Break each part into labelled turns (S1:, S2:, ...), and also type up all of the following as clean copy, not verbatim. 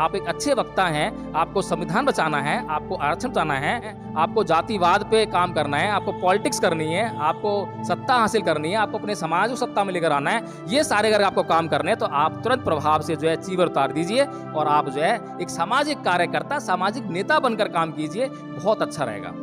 S1: आप एक अच्छे वक्ता हैं, आपको संविधान बचाना है, आपको आरक्षण बचाना है, आपको जातिवाद पे काम करना है, आपको पॉलिटिक्स करनी है, आपको सत्ता हासिल करनी है, आपको अपने समाज को सत्ता में लेकर आना है, ये सारे अगर आपको काम करने हैं तो आप तुरंत प्रभाव से जो है चीवर उतार दीजिए और आप जो है एक सामाजिक कार्यकर्ता, सामाजिक नेता बनकर काम कीजिए, बहुत अच्छा रहेगा।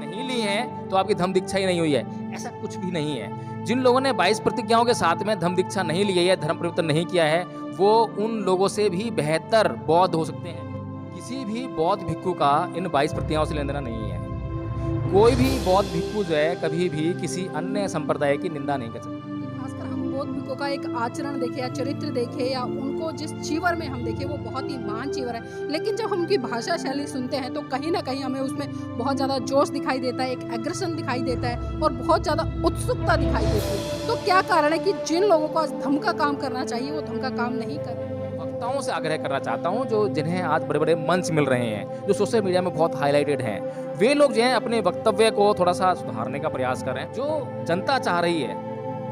S1: नहीं ली है तो आपकी धम्म दीक्षा ही नहीं हुई है, ऐसा कुछ भी नहीं है। जिन लोगों ने 22 प्रतिज्ञाओं के साथ में धम्म दीक्षा नहीं ली है, धर्म परिवर्तन नहीं किया है, वो उन लोगों से भी बेहतर बौद्ध हो सकते हैं। किसी भी बौद्ध भिक्षु का इन 22 प्रतिज्ञाओं से लेना नहीं है। कोई भी बौद्ध भिक्षु जो है कभी भी किसी अन्य संप्रदाय की निंदा नहीं कर सकता।
S2: खासकर हम बौद्ध भिक्षुओं का एक आचरण देखें या चरित्र देखें या उनको जिस चीवर में हम देखें वो बहुत ही महान चीवर है, लेकिन जब हम उनकी भाषा शैली सुनते हैं तो कहीं ना कहीं हमें उसमें बहुत ज़्यादा जोश दिखाई देता है, एक एग्रेशन दिखाई देता है और बहुत ज़्यादा उत्सुकता दिखाई देती है। तो क्या कारण है कि जिन लोगों को आज धम्म का काम करना चाहिए वो धम्म का काम नहीं कर रहे?
S1: वक्ताओं से आग्रह करना चाहता हूं जो जिन्हें आज बड़े बड़े मंच मिल रहे हैं, जो सोशल मीडिया में बहुत हाईलाइटेड हैं, वे लोग जो हैं अपने वक्तव्य को थोड़ा सा सुधारने का प्रयास करें। जो जनता चाह रही है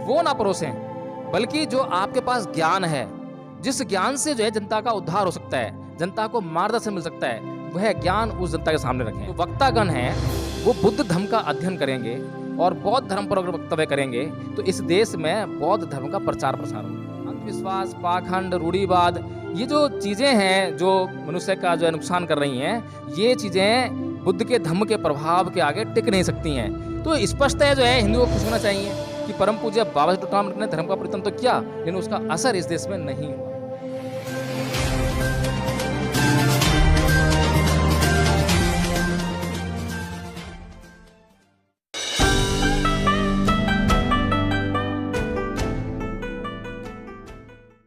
S1: वो ना परोसें, बल्कि जो आपके पास ज्ञान है, जिस ज्ञान से जो है जनता का उद्धार हो सकता है, जनता को मार्गदर्शन मिल सकता है, वह ज्ञान उस जनता के सामने रखें। तो वक्तागण हैं वो बुद्ध धर्म का अध्ययन करेंगे और बौद्ध धर्म पर अगर वक्तव्य करेंगे तो इस देश में बौद्ध धर्म का प्रचार प्रसार होगा। अंधविश्वास, पाखंड, रूढ़िवाद, ये जो चीज़ें हैं जो मनुष्य का जो है नुकसान कर रही हैं, ये चीज़ें बुद्ध के धम्म के प्रभाव के आगे टिक नहीं सकती हैं। तो स्पष्ट है जो है हिंदुओं को खुश होना चाहिए कि परम पूज्य बाबा साहेब डॉक्टर अम्बेडकर ने धर्म का परिवर्तन तो किया, लेकिन उसका असर इस देश में नहीं हुआ।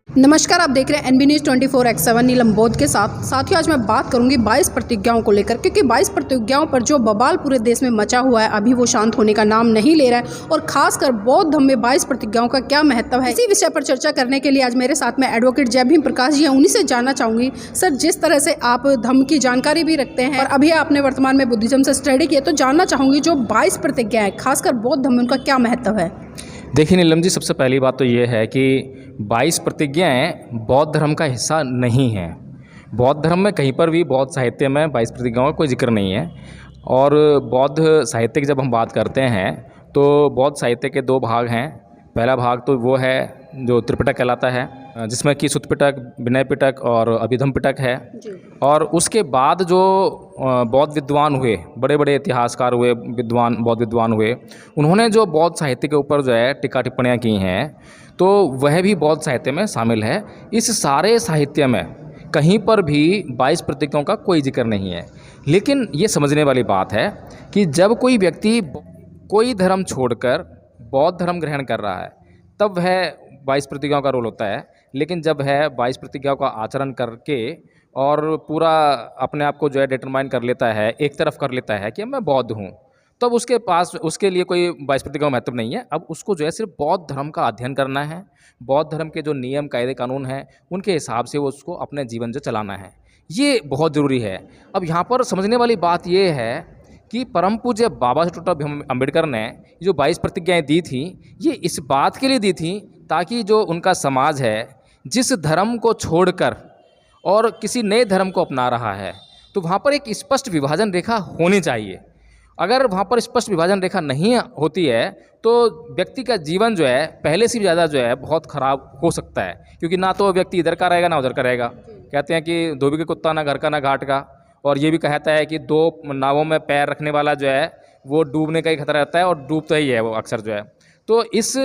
S2: नमस्कार, आप देख रहे हैं एनबी न्यूज़ 24/7 नीलम बौद्ध के साथ। साथियों, आज मैं बात करूंगी 22 प्रतिज्ञाओं को लेकर, क्योंकि 22 प्रतिज्ञाओं पर जो बवाल पूरे देश में मचा हुआ है अभी वो शांत होने का नाम नहीं ले रहा है। और खासकर बौद्ध धर्म में 22 प्रतिज्ञाओं का क्या महत्व है, इसी विषय पर चर्चा करने के लिए आज मेरे साथ में एडवोकेट जय भीम प्रकाश जी हैं। उन्हीं से जानना चाहूंगी, सर, जिस तरह से आप धर्म की जानकारी भी रखते हैं और अभी आपने वर्तमान में बुद्धिज्म से स्टडी किया, तो जानना चाहूंगी जो 22 प्रतिज्ञाएं खासकर बौद्ध धर्म में उनका क्या महत्व है?
S1: देखिए नीलम जी, सबसे पहली बात तो ये है कि 22 प्रतिज्ञाएं बौद्ध धर्म का हिस्सा नहीं हैं। बौद्ध धर्म में कहीं पर भी बौद्ध साहित्य में 22 प्रतिज्ञाओं का कोई जिक्र नहीं है। और बौद्ध साहित्य की जब हम बात करते हैं तो बौद्ध साहित्य के दो भाग हैं। पहला भाग तो वो है जो त्रिपिटक कहलाता है, जिसमें कि सुत्त पिटक, विनय पिटक और अभिधम्म पिटक है। और उसके बाद जो बौद्ध विद्वान हुए, बड़े बड़े इतिहासकार हुए, बौद्ध विद्वान हुए, उन्होंने जो बौद्ध साहित्य के ऊपर जो है टीका टिप्पणियाँ की हैं, तो वह भी बौद्ध साहित्य में शामिल है। इस सारे साहित्य में कहीं पर भी 22 प्रतिज्ञाओं का कोई जिक्र नहीं है। लेकिन ये समझने वाली बात है कि जब कोई व्यक्ति कोई धर्म छोड़कर बौद्ध धर्म ग्रहण कर रहा है तब वह 22 प्रतिज्ञाओं का रोल होता है। लेकिन जब है 22 प्रतिज्ञाओं का आचरण करके और पूरा अपने आप को जो है डिटरमाइन कर लेता है, एक तरफ कर लेता है कि मैं बौद्ध हूँ, तब उसके पास उसके लिए कोई 22 प्रतिज्ञाओं का महत्व नहीं है। अब उसको जो है सिर्फ बौद्ध धर्म का अध्ययन करना है, बौद्ध धर्म के जो नियम कायदे कानून हैं उनके हिसाब से वो उसको अपने जीवन जो चलाना है, ये बहुत ज़रूरी है। अब यहाँ पर समझने वाली बात ये है कि परम पूज्य बाबा साहेब डॉक्टर भीम अम्बेडकर ने जो 22 प्रतिज्ञाएं दी थी, ये इस बात के लिए दी थी ताकि जो उनका समाज है, जिस धर्म को छोड़कर और किसी नए धर्म को अपना रहा है, तो वहाँ पर एक स्पष्ट विभाजन रेखा होनी चाहिए। अगर वहाँ पर स्पष्ट विभाजन रेखा नहीं होती है तो व्यक्ति का जीवन जो है पहले से भी ज़्यादा जो है बहुत ख़राब हो सकता है, क्योंकि ना तो व्यक्ति इधर का रहेगा ना उधर का रहेगा। कहते हैं कि धोबी के कुत्ता ना घर का ना घाट का, और ये भी कहता है कि दो नावों में पैर रखने वाला जो है वो डूबने का ही खतरा रहता है, और डूबता ही है वो अक्सर जो है। तो इस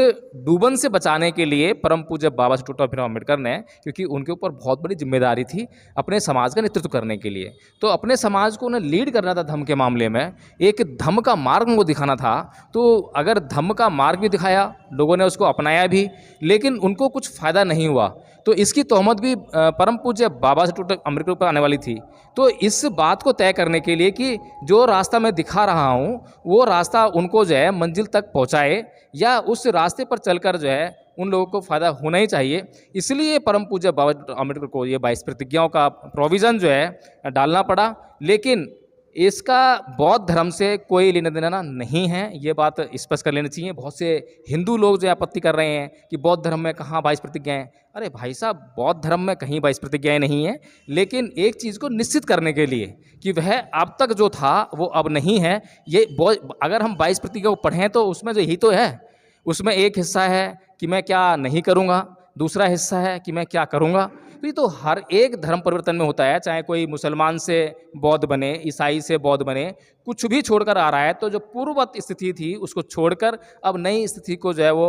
S1: डूबन से बचाने के लिए परम पूज्य बाबा साहेब डॉक्टर भीम अम्बेडकर ने, क्योंकि उनके ऊपर बहुत बड़ी जिम्मेदारी थी अपने समाज का नेतृत्व करने के लिए, तो अपने समाज को उन्हें लीड करना था धम्म के मामले में, एक धम्म का मार्ग उनको दिखाना था। तो अगर धम्म का मार्ग भी दिखाया, लोगों ने उसको अपनाया भी, लेकिन उनको कुछ फ़ायदा नहीं हुआ, तो इसकी तोहमत भी परम पूज्य बाबा साहेब डॉक्टर अम्बेडकर पर आने वाली थी। तो इस बात को तय करने के लिए कि जो रास्ता मैं दिखा रहा हूँ वो रास्ता उनको जो है मंजिल तक पहुँचाए, या उस रास्ते पर चलकर जो है उन लोगों को फ़ायदा होना ही चाहिए, इसलिए परम पूज्य बाबा अम्बेडकर को ये 22 प्रतिज्ञाओं का प्रोविज़न जो है डालना पड़ा। लेकिन इसका बौद्ध धर्म से कोई लेना देना नहीं है, ये बात स्पष्ट कर लेनी चाहिए। बहुत से हिंदू लोग जो आपत्ति कर रहे हैं कि बौद्ध धर्म में कहाँ 22 प्रतिज्ञाएँ। अरे भाई साहब, बौद्ध धर्म में कहीं 22 प्रतिज्ञाएँ नहीं हैं, लेकिन एक चीज़ को निश्चित करने के लिए कि वह अब तक जो था वो अब नहीं है। ये अगर हम 22 प्रतिज्ञा को पढ़ें तो उसमें जो यही तो है, उसमें एक हिस्सा है कि मैं क्या नहीं करूँगा, दूसरा हिस्सा है कि मैं क्या करूँगा। तो ये तो हर एक धर्म परिवर्तन में होता है, चाहे कोई मुसलमान से बौद्ध बने, ईसाई से बौद्ध बने, कुछ भी छोड़कर आ रहा है तो जो पूर्ववत स्थिति थी उसको छोड़कर अब नई स्थिति को जो है वो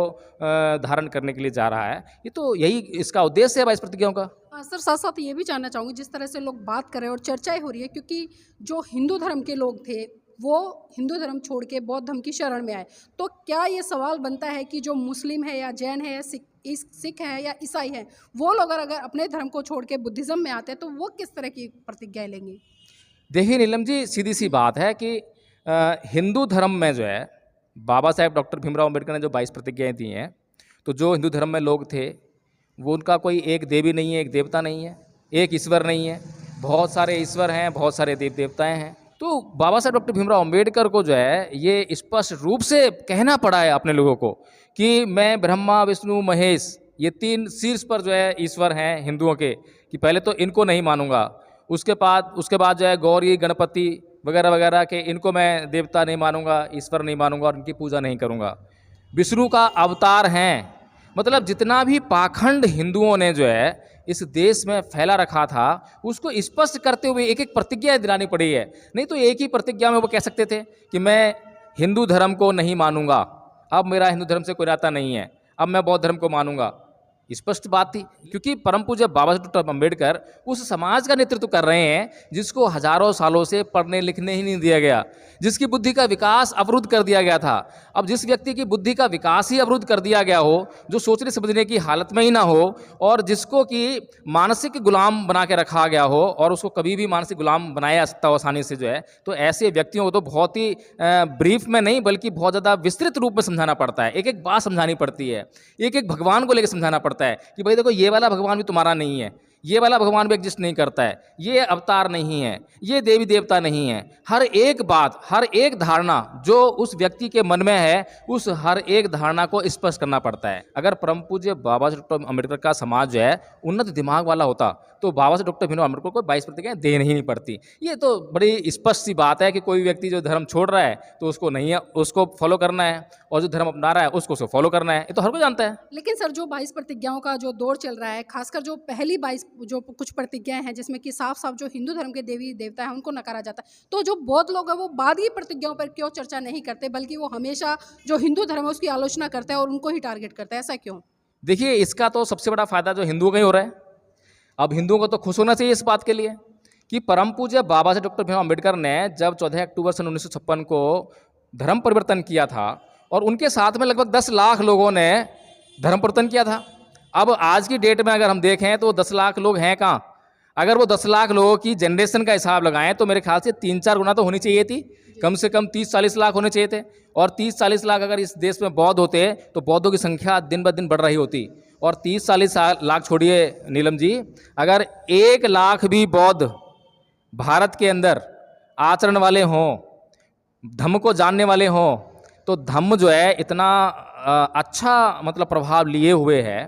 S1: धारण करने के लिए जा रहा है। ये तो यही इसका उद्देश्य है 22 प्रतिज्ञाओं का।
S2: सर साथ साथ ये भी जानना चाहूँगी, जिस तरह से लोग बात कर रहे हैं और चर्चाएं हो रही है, क्योंकि जो हिंदू धर्म के लोग थे वो हिंदू धर्म छोड़ के बौद्ध धर्म की शरण में आए, तो क्या ये सवाल बनता है कि जो मुस्लिम है या जैन है या सिख है या ईसाई है, वो लोग अगर अपने धर्म को छोड़ के बुद्धिज़्म में आते हैं तो वो किस तरह की प्रतिज्ञाएं लेंगे?
S1: देखिए नीलम जी, सीधी सी बात है कि हिंदू धर्म में जो है बाबा साहेब डॉक्टर भीमराव अम्बेडकर ने जो 22 प्रतिज्ञाएं दी हैं, तो जो हिंदू धर्म में लोग थे वो उनका कोई एक देवी नहीं है, एक देवता नहीं है, एक ईश्वर नहीं है, बहुत सारे ईश्वर हैं, बहुत सारे देव देवताएं हैं। तो बाबा साहेब डॉक्टर भीमराव अम्बेडकर को जो है ये स्पष्ट रूप से कहना पड़ा है अपने लोगों को कि मैं ब्रह्मा विष्णु महेश, ये 3 शीर्ष पर जो है ईश्वर हैं हिंदुओं के, कि पहले तो इनको नहीं मानूंगा, उसके बाद जो है गौरी गणपति वगैरह वगैरह के इनको मैं देवता नहीं मानूंगा, ईश्वर नहीं मानूंगा और इनकी पूजा नहीं करूंगा। विष्णु का अवतार हैं, मतलब जितना भी पाखंड हिंदुओं ने जो है इस देश में फैला रखा था उसको स्पष्ट करते हुए एक एक प्रतिज्ञा दिलानी पड़ी है। नहीं तो एक ही प्रतिज्ञा में वो कह सकते थे कि मैं हिंदू धर्म को नहीं मानूंगा, अब मेरा हिंदू धर्म से कोई नाता नहीं है, अब मैं बौद्ध धर्म को मानूंगा। स्पष्ट बात थी, क्योंकि परम पूज्य बाबा साहेब डॉक्टर अम्बेडकर उस समाज का नेतृत्व कर रहे हैं जिसको हजारों सालों से पढ़ने लिखने ही नहीं दिया गया, जिसकी बुद्धि का विकास अवरुद्ध कर दिया गया था। अब जिस व्यक्ति की बुद्धि का विकास ही अवरुद्ध कर दिया गया हो, जो सोचने समझने की हालत में ही ना हो और जिसको कि मानसिक गुलाम बना के रखा गया हो और उसको कभी भी मानसिक गुलाम बनाया जा सकता हो आसानी से जो है, तो ऐसे व्यक्तियों को तो बहुत ही ब्रीफ में नहीं बल्कि बहुत ज़्यादा विस्तृत रूप में समझाना पड़ता है, एक एक बात समझानी पड़ती है, एक एक भगवान को लेकर समझाना पड़ता है कि भाई देखो ये वाला भगवान भी तुम्हारा नहीं है, ये वाला भगवान भी एग्जिस्ट नहीं करता है, ये अवतार नहीं है, ये देवी देवता नहीं है। हर एक बात, हर एक धारणा जो उस व्यक्ति के मन में है, उस हर एक धारणा को स्पष्ट करना पड़ता है। अगर परम पूज्य बाबा साहेब डॉक्टर अम्बेडकर का समाज जो है उन्नत दिमाग वाला होता तो बाबा साहेब डॉक्टर भीमराव अम्बेडकर को 22 प्रतिज्ञाएं देनी ही नहीं पड़ती। ये तो बड़ी स्पष्ट सी बात है कि कोई व्यक्ति जो धर्म छोड़ रहा है तो उसको नहीं है, उसको फॉलो करना है, और जो धर्म अपना रहा है उसको फॉलो करना है, ये तो हर कोई जानता है।
S2: लेकिन सर जो 22 प्रतिज्ञाओं का जो दौर चल रहा है, खासकर जो पहली 22 जो कुछ प्रतिज्ञाएं हैं जिसमें कि साफ साफ जो हिंदू धर्म के देवी देवता हैं उनको नकारा जाता है, तो जो बौद्ध लोग हैं वो बाद की प्रतिज्ञाओं पर क्यों चर्चा नहीं करते, बल्कि वो हमेशा जो हिंदू धर्म है उसकी आलोचना करते हैं और उनको ही टारगेट करते हैं, ऐसा क्यों?
S1: देखिए, इसका तो सबसे बड़ा फायदा जो हिंदुओं का ही हो रहा है। अब हिंदुओं को तो खुश होना चाहिए इस बात के लिए कि परम पूज्य बाबा साहेब डॉक्टर भीमराव अम्बेडकर ने जब 14 अक्टूबर सन 1956 को धर्म परिवर्तन किया था और उनके साथ में लगभग 10 लाख लोगों ने धर्म परिवर्तन किया था। अब आज की डेट में अगर हम देखें तो 10 लाख लोग हैं कहाँ? अगर वो 10 लाख लोगों की जनरेशन का हिसाब लगाएं तो मेरे ख्याल से 3-4 गुना तो होनी चाहिए थी, कम से कम 30-40 लाख होने चाहिए थे। और 30-40 लाख अगर इस देश में बौद्ध होते तो बौद्धों की संख्या दिन ब दिन बढ़ रही होती। और 30-40 लाख छोड़िए नीलम जी, अगर 1 लाख भी बौद्ध भारत के अंदर आचरण वाले हों, धम्म को जानने वाले हों, तो धम्म जो है इतना अच्छा मतलब प्रभाव लिए हुए है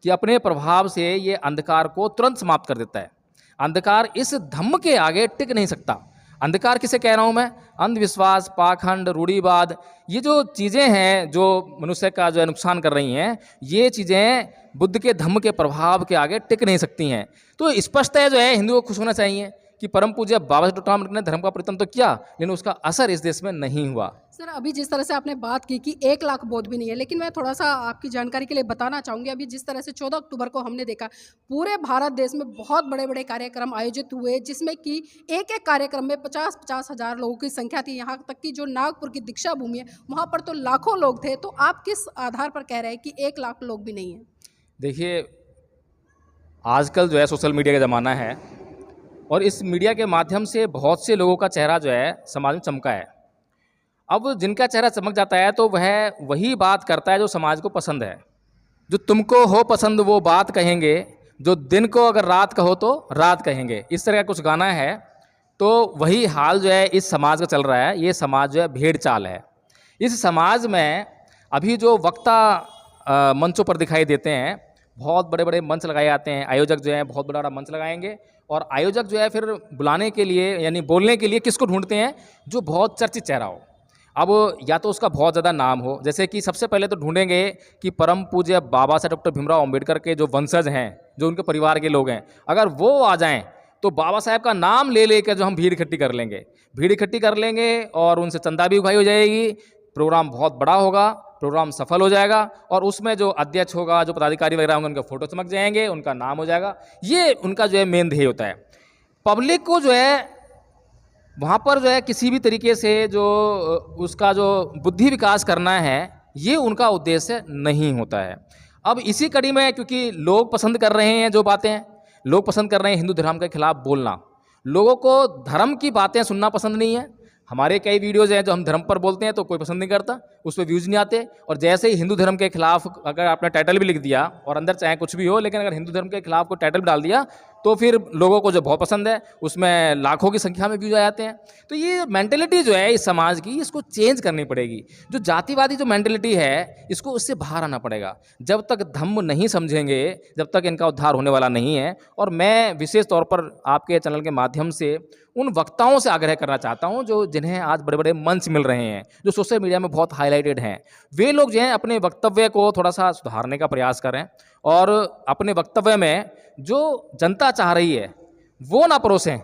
S1: कि अपने प्रभाव से ये अंधकार को तुरंत समाप्त कर देता है। अंधकार इस धम्म के आगे टिक नहीं सकता। अंधकार किसे कह रहा हूँ मैं? अंधविश्वास, पाखंड, रूढ़िवाद, ये जो चीज़ें हैं जो मनुष्य का जो है नुकसान कर रही हैं, ये चीज़ें बुद्ध के धम्म के प्रभाव के आगे टिक नहीं सकती हैं। तो स्पष्ट है जो है हिंदुओं को खुश होना चाहिए कि परम पूज्य बाबा साहेब डॉक्टर अम्बेडकर ने धर्म का परिवर्तन तो किया, लेकिन उसका असर इस देश में नहीं हुआ।
S2: सर अभी जिस तरह से आपने बात की कि 1 लाख बौद्ध भी नहीं है, लेकिन मैं थोड़ा सा आपकी जानकारी के लिए बताना चाहूँगी, अभी जिस तरह से 14 अक्टूबर को हमने देखा पूरे भारत देश में बहुत बड़े बड़े कार्यक्रम आयोजित हुए, जिसमें कि एक एक कार्यक्रम में 50-50 हज़ार लोगों की संख्या थी। यहाँ तक कि जो नागपुर की दीक्षा भूमि है वहाँ पर तो लाखों लोग थे। तो आप किस आधार पर कह रहे हैं कि 1 लाख लोग भी नहीं है?
S1: देखिए, आजकल जो है सोशल मीडिया का ज़माना है और इस मीडिया के माध्यम से बहुत से लोगों का चेहरा जो है समाज में चमका है। अब जिनका चेहरा चमक जाता है तो वह वही बात करता है जो समाज को पसंद है। जो तुमको हो पसंद वो बात कहेंगे, जो दिन को अगर रात कहो तो रात कहेंगे, इस तरह का कुछ गाना है। तो वही हाल जो है इस समाज का चल रहा है। ये समाज जो है भेड़ चाल है। इस समाज में अभी जो वक्ता मंचों पर दिखाई देते हैं, बहुत बड़े बड़े मंच लगाए जाते हैं। आयोजक जो है बहुत बड़ा मंच लगाएंगे और आयोजक जो है फिर बुलाने के लिए यानी बोलने के लिए किसको ढूंढते हैं, जो बहुत चर्चित चेहरा हो। अब या तो उसका बहुत ज़्यादा नाम हो, जैसे कि सबसे पहले तो ढूंढेंगे कि परम पूज्य बाबा साहब डॉक्टर भीमराव अंबेडकर के जो वंशज हैं, जो उनके परिवार के लोग हैं, अगर वो आ जाएं तो बाबा साहब का नाम ले लेकर जो हम भीड़ इकट्ठी कर लेंगे, भीड़ इकट्ठी कर लेंगे और उनसे चंदा भी उगाई हो जाएगी। प्रोग्राम बहुत बड़ा होगा, प्रोग्राम सफल हो जाएगा और उसमें जो अध्यक्ष होगा, जो पदाधिकारी वगैरह होंगे, उनके फोटो चमक जाएंगे, उनका नाम हो जाएगा। ये उनका जो है मेन ध्येय होता है। पब्लिक को जो है वहाँ पर जो है किसी भी तरीके से जो उसका जो बुद्धि विकास करना है, ये उनका उद्देश्य नहीं होता है। अब इसी कड़ी में क्योंकि लोग पसंद कर रहे हैं जो बातें, लोग पसंद कर रहे हैं हिंदू धर्म के खिलाफ बोलना, लोगों को धर्म की बातें सुनना पसंद नहीं है। हमारे कई वीडियोज़ हैं जो हम धर्म पर बोलते हैं तो कोई पसंद नहीं करता, उस पर व्यूज़ नहीं आते। और जैसे ही हिंदू धर्म के खिलाफ अगर आपने टाइटल भी लिख दिया और अंदर चाहे कुछ भी हो, लेकिन अगर हिंदू धर्म के खिलाफ कोई टाइटल भी डाल दिया तो फिर लोगों को जो बहुत पसंद है, उसमें लाखों की संख्या में व्यूज आ जाते हैं। तो ये मेंटेलिटी जो है इस समाज की, इसको चेंज करनी पड़ेगी। जो जातिवादी जो मेंटेलिटी है, इसको उससे बाहर आना पड़ेगा। जब तक धम्म नहीं समझेंगे, जब तक इनका उद्धार होने वाला नहीं है। और मैं विशेष तौर पर आपके चैनल के माध्यम से उन वक्ताओं से आग्रह करना चाहता हूं जो जिन्हें आज बड़े बड़े मंच मिल रहे हैं, जो सोशल मीडिया में बहुत हाईलाइटेड हैं, वे लोग जो हैं अपने वक्तव्य को थोड़ा सा सुधारने का प्रयास करें और अपने वक्तव्य में जो जनता चाह रही है वो ना परोसें,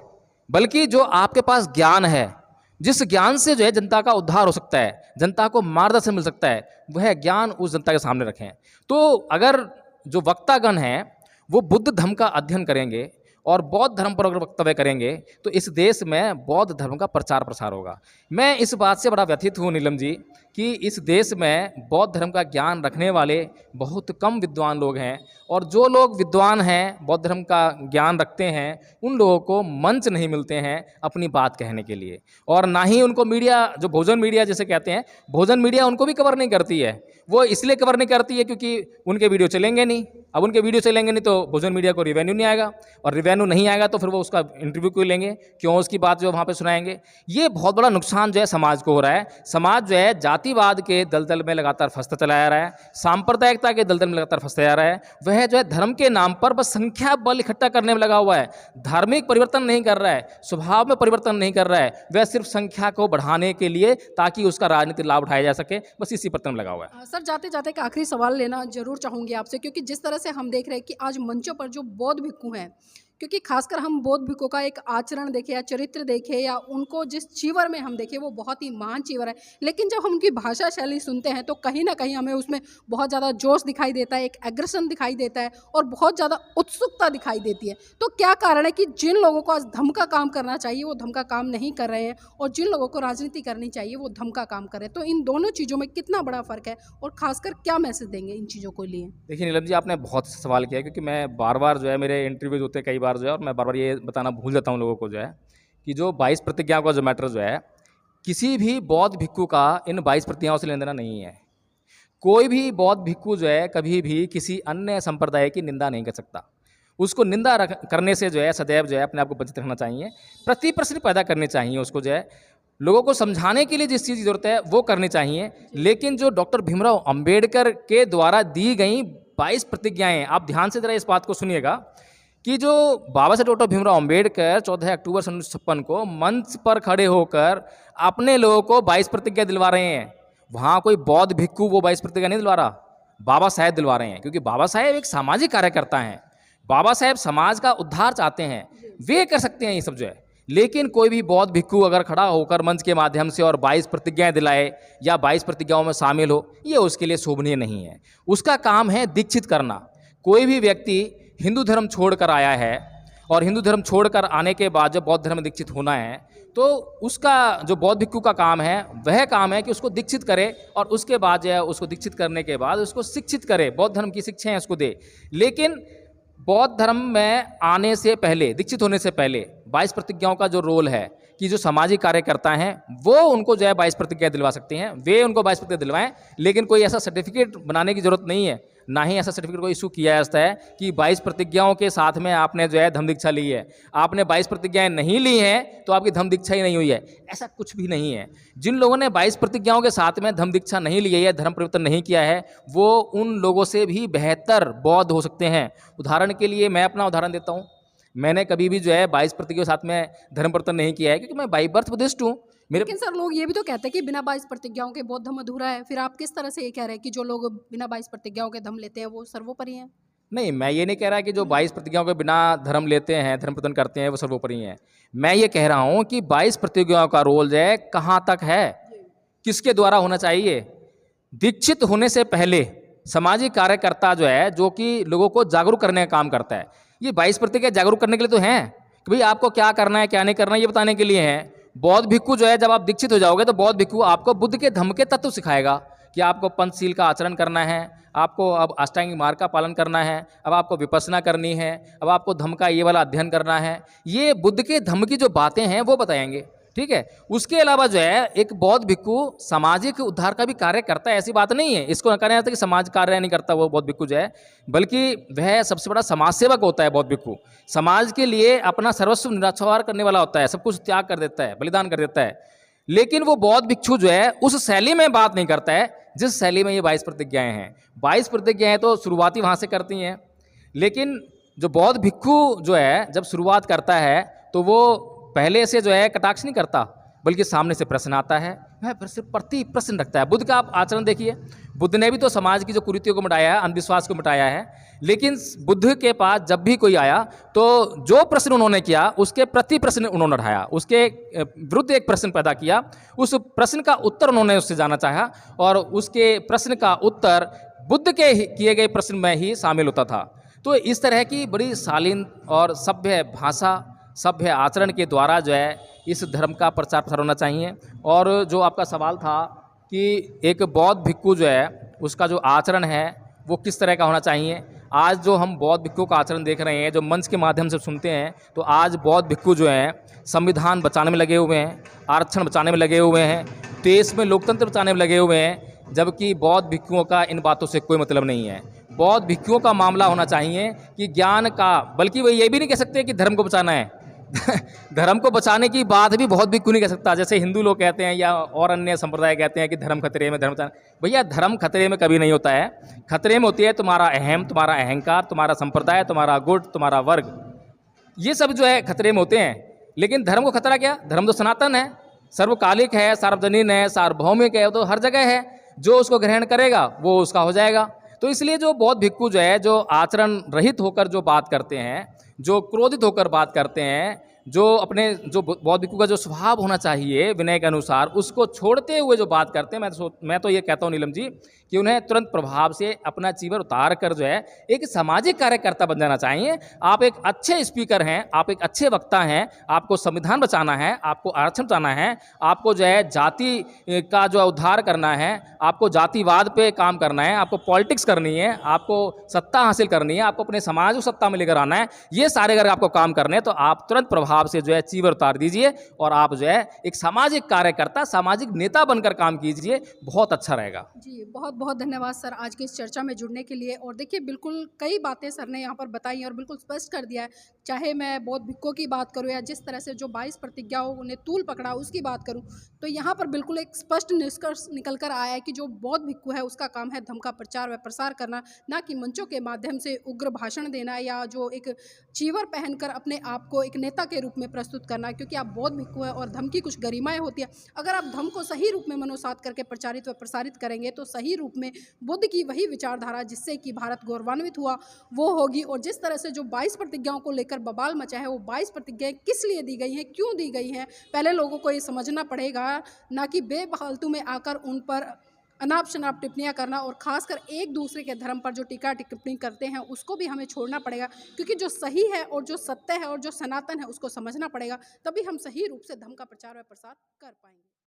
S1: बल्कि जो आपके पास ज्ञान है, जिस ज्ञान से जो है जनता का उद्धार हो सकता है, जनता को मार्गदर्शन मिल सकता है, वह ज्ञान उस जनता के सामने रखें। तो अगर जो वक्तागण हैं वो बुद्ध धर्म का अध्ययन करेंगे और बौद्ध धर्म पर अगर वक्तव्य करेंगे तो इस देश में बौद्ध धर्म का प्रचार प्रसार होगा। मैं इस बात से बड़ा व्यथित हूँ नीलम जी कि इस देश में बौद्ध धर्म का ज्ञान रखने वाले बहुत कम विद्वान लोग हैं, और जो लोग विद्वान हैं, बौद्ध धर्म का ज्ञान रखते हैं, उन लोगों को मंच नहीं मिलते हैं अपनी बात कहने के लिए। और ना ही उनको मीडिया, जो भोजन मीडिया जिसे कहते हैं, भोजन मीडिया उनको भी कवर नहीं करती है। वो इसलिए कवर नहीं करती है क्योंकि उनके वीडियो चलेंगे नहीं। अब उनके वीडियो चलेंगे नहीं तो भोजन मीडिया को रिवेन्यू नहीं आएगा, और रिवेन्यू नहीं आएगा तो फिर वो उसका इंटरव्यू क्यों लेंगे, क्यों उसकी बात जो वहाँ पे सुनाएंगे। ये बहुत बड़ा नुकसान जो है समाज को हो रहा है। समाज जो है जातिवाद के दलदल में लगातार फंसता चला जा रहा है, सांप्रदायिकता के दलदल में लगातार फंसता जा रहा है। वह जो है धर्म के नाम पर बस संख्या बल इकट्ठा करने में लगा हुआ है, धार्मिक परिवर्तन नहीं कर रहा है, स्वभाव में परिवर्तन नहीं कर रहा है। वह सिर्फ संख्या को बढ़ाने के लिए, ताकि उसका राजनीतिक लाभ उठाया जा सके, बस इसी पर लगा हुआ है।
S2: सर, जाते जाते एक आखिरी सवाल लेना जरूर चाहूँगी आपसे, क्योंकि जिस तरह से हम देख रहे हैं कि आज मंचों पर जो बौद्ध भिक्खु हैं, क्योंकि खासकर हम बौद्ध भिक्खुओं का एक आचरण देखें या चरित्र देखें या उनको जिस चीवर में हम देखें वो बहुत ही महान चीवर है, लेकिन जब हम उनकी भाषा शैली सुनते हैं तो कहीं ना कहीं हमें उसमें बहुत ज़्यादा जोश दिखाई देता है, एक एग्रेशन दिखाई देता है और बहुत ज़्यादा उत्सुकता दिखाई देती है। तो क्या कारण है कि जिन लोगों को आज धर्म का काम करना चाहिए वो धर्म का काम नहीं कर रहे हैं, और जिन लोगों को राजनीति करनी चाहिए वो धर्म का काम कर रहे हैं? तो इन दोनों चीज़ों में कितना बड़ा फ़र्क है और खासकर क्या मैसेज देंगे इन चीज़ों को लिए?
S1: देखिए नीलम जी, आपने बहुत सवाल किया, क्योंकि मैं बार बार जो है मेरे इंटरव्यूज होते हैं कई बार जो है, और मैं बार बार ये बताना भूल जाता हूँ लोगों को जो है कि जो 22 प्रतिज्ञाओं का जो मैटर जो है, किसी भी बौद्ध भिक्खु का इन 22 प्रतिज्ञाओं से लेना देना नहीं है। कोई भी बौद्ध भिक्खु जो है कभी भी किसी अन्य संप्रदाय की निंदा नहीं कर सकता। उसको निंदा करने से जो है सदैव जो है अपने आप को बचित रखना चाहिए। प्रति प्रश्न पैदा करने चाहिए उसको, जो है लोगों को समझाने के लिए जिस चीज़ की जरूरत है वो करनी चाहिए। लेकिन जो डॉक्टर भीमराव अंबेडकर के द्वारा दी गई 22 प्रतिज्ञाएं, आप ध्यान से जरा इस बात को सुनिएगा कि जो बाबा साहब डॉक्टर भीमराव अंबेडकर 14 अक्टूबर 1956 को मंच पर खड़े होकर अपने लोगों को 22 प्रतिज्ञा दिलवा रहे हैं, वहाँ कोई बौद्ध भिक्खु वो 22 प्रतिज्ञा नहीं दिलवा रहा, बाबा साहेब दिलवा रहे हैं। क्योंकि बाबा साहेब एक सामाजिक कार्यकर्ता हैं, बाबा साहेब समाज का उद्धार चाहते हैं, वे कर सकते हैं ये सब जो है। लेकिन कोई भी बौद्ध भिक्खु अगर खड़ा होकर मंच के माध्यम से और 22 प्रतिज्ञाएं दिलाए या 22 प्रतिज्ञाओं में शामिल हो, ये उसके लिए शोभनीय नहीं है। उसका काम है दीक्षित करना। कोई भी व्यक्ति हिंदू धर्म छोड़कर आया है और हिंदू धर्म छोड़कर आने के बाद जब बौद्ध धर्म में दीक्षित होना है, तो उसका जो बौद्ध भिक्खु का काम है वह काम है कि उसको दीक्षित करे, और उसके बाद जो है उसको दीक्षित करने के बाद उसको शिक्षित करे, बौद्ध धर्म की शिक्षाएं उसको दे। लेकिन बौद्ध धर्म में आने से पहले, दीक्षित होने से पहले 22 प्रतिज्ञाओं का जो रोल है कि जो सामाजिक कार्यकर्ता हैं वो उनको जो है 22 प्रतिज्ञा दिलवा सकते हैं, वे उनको 22 प्रतिज्ञा दिलवाएं। लेकिन कोई ऐसा सर्टिफिकेट बनाने की जरूरत नहीं है। ना ही ऐसा सर्टिफिकेट को इशू किया जाता है कि 22 प्रतिज्ञाओं के साथ में आपने जो है धम्म दीक्षा ली है। आपने 22 प्रतिज्ञाएं नहीं ली हैं तो आपकी धम्म दीक्षा ही नहीं हुई है, ऐसा कुछ भी नहीं है। जिन लोगों ने 22 प्रतिज्ञाओं के साथ में धम्म दीक्षा नहीं ली है, धर्म परिवर्तन नहीं किया है, वो उन लोगों से भी बेहतर बौद्ध हो सकते हैं। उदाहरण के लिए मैं अपना उदाहरण देता हूँ। मैंने कभी भी जो है 22 प्रतिज्ञाओं के साथ में धर्म परिवर्तन नहीं किया है, क्योंकि मैं बाई बर्थ बुद्धिस्ट हूँ। मेरे
S2: लेकिन सर लोग ये भी तो कहते हैं कि बिना 22 प्रतिज्ञाओं के बौद्ध धर्म अधूरा है। फिर आप किस तरह से ये कह रहे हैं कि जो लोग बिना 22 प्रतिज्ञाओं के धर्म लेते हैं वो सर्वोपरि हैं?
S1: नहीं, मैं ये नहीं कह रहा कि जो 22 प्रतिज्ञाओं के बिना धर्म लेते हैं, धर्म परिवर्तन करते हैं, वो सर्वोपरि हैं। मैं ये कह रहा हूँ कि 22 प्रतिज्ञाओं का रोल जो है कहाँ तक है, किसके द्वारा होना चाहिए। दीक्षित होने से पहले सामाजिक कार्यकर्ता जो है, जो कि लोगों को जागरूक करने का काम करता है, ये 22 प्रतिज्ञा जागरूक करने के लिए तो हैं कि भाई आपको क्या करना है क्या नहीं करना है, ये बताने के लिए हैं। बौद्ध भिक्खु जो है, जब आप दीक्षित हो जाओगे तो बौद्ध भिक्खु आपको बुद्ध के धम्म के तत्व सिखाएगा कि आपको पंचशील का आचरण करना है, आपको अब अष्टांगिक मार्ग का पालन करना है, अब आपको विपස්සना करनी है, अब आपको धम्म का ये वाला अध्ययन करना है। ये बुद्ध के धम्म की जो बातें हैं वो बताएंगे, ठीक है। उसके अलावा जो है एक बौद्ध भिक्खु सामाजिक उद्धार का भी कार्य करता है, ऐसी बात नहीं है। इसको कहना जाता है कि समाज कार्य नहीं करता वो बौद्ध भिक्खु जो है, बल्कि वह सबसे बड़ा समाज सेवक होता है। बौद्ध भिक्खु समाज के लिए अपना सर्वस्व निराछावर करने वाला होता है, सब कुछ त्याग कर देता है, बलिदान कर देता है। लेकिन वो बौद्ध भिक्षु जो है उस शैली में बात नहीं करता है जिस शैली में ये 22 प्रतिज्ञाएं हैं। 22 प्रतिज्ञाएं तो शुरुआती वहाँ से करती हैं, लेकिन जो बौद्ध भिक्षु जो है जब शुरुआत करता है तो वो पहले से जो है कटाक्ष नहीं करता, बल्कि सामने से प्रश्न आता है, वह प्रति प्रश्न रखता है। बुद्ध का आप आचरण देखिए, बुद्ध ने भी तो समाज की जो कुरीतियों को मिटाया है, अंधविश्वास को मिटाया है, लेकिन बुद्ध के पास जब भी कोई आया तो जो प्रश्न उन्होंने किया उसके प्रति प्रश्न उन्होंने उठाया, उसके विरुद्ध एक प्रश्न पैदा किया, उस प्रश्न का उत्तर उन्होंने उससे जानना चाहा और उसके प्रश्न का उत्तर बुद्ध के किए गए प्रश्न में ही शामिल होता था। तो इस तरह की बड़ी शालीन और सभ्य भाषा, सभ्य आचरण के द्वारा जो है इस धर्म का प्रचार प्रसार होना चाहिए। और जो आपका सवाल था कि एक बौद्ध भिक्खु जो है उसका जो आचरण है वो किस तरह का होना चाहिए, आज जो हम बौद्ध भिक्खु का आचरण देख रहे हैं, जो मंच के माध्यम से सुनते हैं, तो आज बौद्ध भिक्खु जो हैं संविधान बचाने में लगे हुए हैं, आरक्षण बचाने में लगे हुए हैं, देश में लोकतंत्र बचाने में लगे हुए हैं, जबकि बौद्ध भिक्खुओं का इन बातों से कोई मतलब नहीं है। बौद्ध भिक्खुओं का मामला होना चाहिए कि ज्ञान का, बल्कि वो ये भी नहीं कह सकते कि धर्म को बचाना है धर्म को बचाने की बात भी बहुत भिक्खु नहीं कह सकता। जैसे हिंदू लोग कहते हैं या और अन्य संप्रदाय कहते हैं कि धर्म खतरे में, धर्म बचाना। भैया धर्म खतरे में कभी नहीं होता है। खतरे में होती है तुम्हारा अहम, तुम्हारा अहंकार, तुम्हारा संप्रदाय, तुम्हारा गुट, तुम्हारा वर्ग, ये सब जो है खतरे में होते हैं। लेकिन धर्म को खतरा क्या? धर्म तो सनातन है, सर्वकालिक है, सार्वजनीन है, सार्वभौमिक है, तो हर जगह है। जो उसको ग्रहण करेगा वो उसका हो जाएगा। तो इसलिए जो बौद्ध भिक्खु जो है, जो आचरण रहित होकर जो बात करते हैं, जो क्रोधित होकर बात करते हैं, जो अपने जो बौद्ध भिक्खु का जो स्वभाव होना चाहिए विनय के अनुसार, उसको छोड़ते हुए जो बात करते हैं, मैं तो ये कहता हूँ नीलम जी कि उन्हें तुरंत प्रभाव से अपना जीवन उतार कर जो है एक सामाजिक कार्यकर्ता बन जाना चाहिए। आप एक अच्छे स्पीकर हैं, आप एक अच्छे वक्ता हैं, आपको संविधान बचाना है, आपको आरक्षण बचाना है, आपको जो है जाति का जो उद्धार करना है, आपको जातिवाद पे काम करना है, आपको पॉलिटिक्स करनी है, आपको सत्ता हासिल करनी है, आपको अपने समाज को सत्ता में लेकर आना है। ये सारे अगर आपको काम करने हैं तो आप तुरंत प्रभाव से जो है चीवर उतार दीजिए और आप जो है एक सामाजिक कार्यकर्ता, सामाजिक नेता बनकर काम कीजिए, बहुत अच्छा रहेगा।
S2: जी, बहुत बहुत धन्यवाद सर आज की इस चर्चा में जुड़ने के लिए। और देखिए बिल्कुल कई बातें सर ने यहाँ पर बताई और बिल्कुल स्पष्ट कर दिया है, चाहे मैं बौद्ध भिक्खुओं की बात करूँ या जिस तरह से जो 22 प्रतिज्ञाओं ने तूल पकड़ा उसकी बात करूँ, तो यहाँ पर बिल्कुल एक स्पष्ट निष्कर्ष निकल कर आया है कि जो बौद्ध भिक्खु है उसका काम है धर्म का प्रचार व प्रसार करना, ना कि मंचों के माध्यम से उग्र भाषण देना या जो एक चीवर पहनकर अपने आप को एक नेता के रूप में प्रस्तुत करना। क्योंकि आप बौद्ध भिक्खु है और धर्म की कुछ गरिमाएं होती है, अगर आप धर्म को सही रूप में मनोसात करके प्रचारित व प्रसारित करेंगे तो सही रूप में बुद्ध की वही विचारधारा जिससे कि भारत गौरवान्वित हुआ वो होगी। और जिस तरह से जो 22 प्रतिज्ञाओं को लेकर बवाल मचा है, वो 22 प्रतिज्ञाएं किस लिए दी गई हैं, क्यों दी गई हैं, पहले लोगों को ये समझना पड़ेगा, ना कि बेफालतू में आकर उन पर अनाप शनाप टिप्पणियां करना। और खासकर एक दूसरे के धर्म पर जो टीका टिप्पणी करते हैं उसको भी हमें छोड़ना पड़ेगा, क्योंकि जो सही है और जो सत्य है और जो सनातन है उसको समझना पड़ेगा, तभी हम सही रूप से धर्म का प्रचार व प्रसार कर पाएंगे।